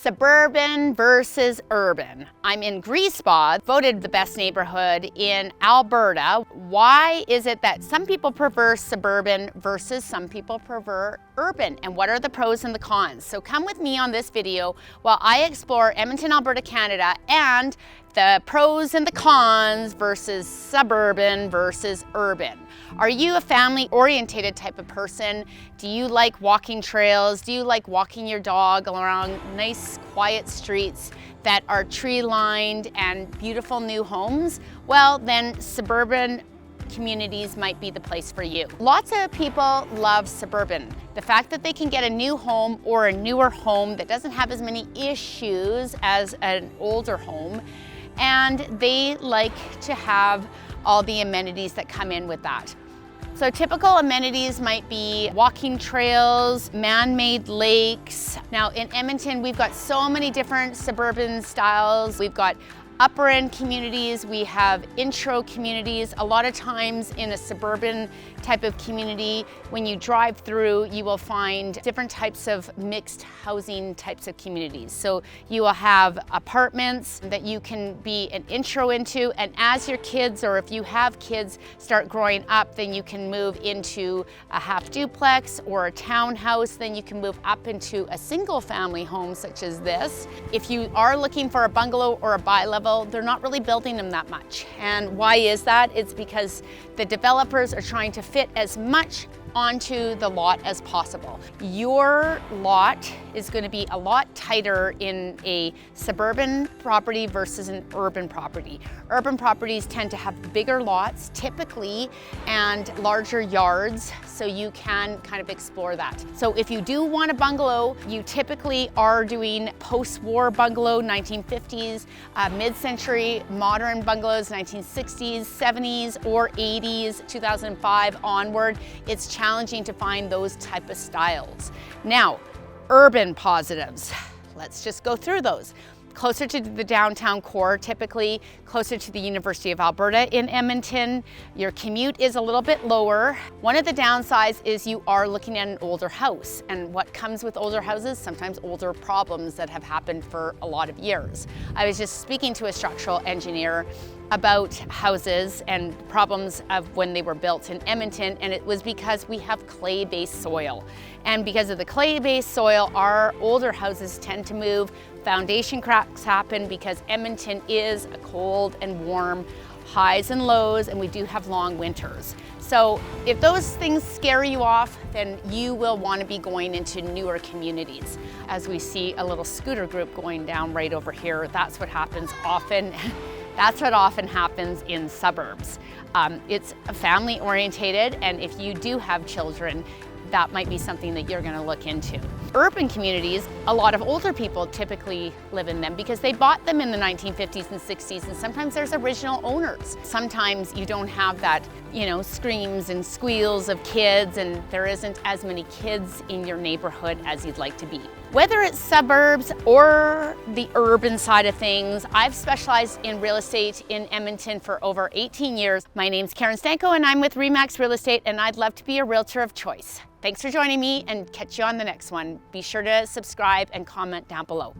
Suburban versus urban. I'm in Griesbach, voted the best neighborhood in Alberta. Why is it that some people prefer suburban versus some people prefer urban? And what are the pros and the cons? So come with me on this video while I explore Edmonton, Alberta, Canada, and the pros and the cons versus suburban versus urban. Are you a family-oriented type of person? Do you like walking trails? Do you like walking your dog around nice, quiet streets that are tree-lined and beautiful new homes? Well, then suburban communities might be the place for you. Lots of people love suburban. The fact that they can get a new home or a newer home that doesn't have as many issues as an older home, and they like to have all the amenities that come in with that. So typical amenities might be walking trails, man-made lakes. Now in Edmonton, we've got so many different suburban styles. We've got upper end communities, we have intro communities. A lot of times in a suburban type of community, when you drive through, you will find different types of mixed housing types of communities. So you will have apartments that you can be an intro into, and as your kids, or if you have kids, start growing up, then you can move into a half duplex or a townhouse. Then you can move up into a single family home such as this. If you are looking for a bungalow or a bi-level, they're not really building them that much. And why is that? It's because the developers are trying to fit as much onto the lot as possible. Your lot is going to be a lot tighter in a suburban property versus an urban property. Urban properties tend to have bigger lots typically and larger yards, so you can kind of explore that. So if you do want a bungalow, you typically are doing post-war bungalow, 1950s, mid-century modern bungalows, 1960s, 70s, or 80s, 2005 onward. It's challenging to find those type of styles. Now, urban positives. Let's just go through those. Closer to the downtown core, typically closer to the University of Alberta in Edmonton. Your commute is a little bit lower. One of the downsides is you are looking at an older house, and what comes with older houses, sometimes older problems that have happened for a lot of years. I was just speaking to a structural engineer about houses and problems of when they were built in Edmonton, and it was because we have clay-based soil. And because of the clay-based soil, our older houses tend to move. Foundation cracks happen because Edmonton is a cold and warm, highs and lows, and we do have long winters. So if those things scare you off, then you will want to be going into newer communities. As we see a little scooter group going down right over here, that's what happens often. That's what often happens in suburbs. It's family orientated, and if you do have children, that might be something that you're going to look into. Urban communities, a lot of older people typically live in them because they bought them in the 1950s and 60s, and sometimes there's original owners. Sometimes you don't have that, screams and squeals of kids, and there isn't as many kids in your neighborhood as you'd like to be. Whether it's suburbs or the urban side of things, I've specialized in real estate in Edmonton for over 18 years. My name's Karen Stanko, and I'm with RE/MAX Real Estate, and I'd love to be a realtor of choice. Thanks for joining me, and catch you on the next one. Be sure to subscribe and comment down below.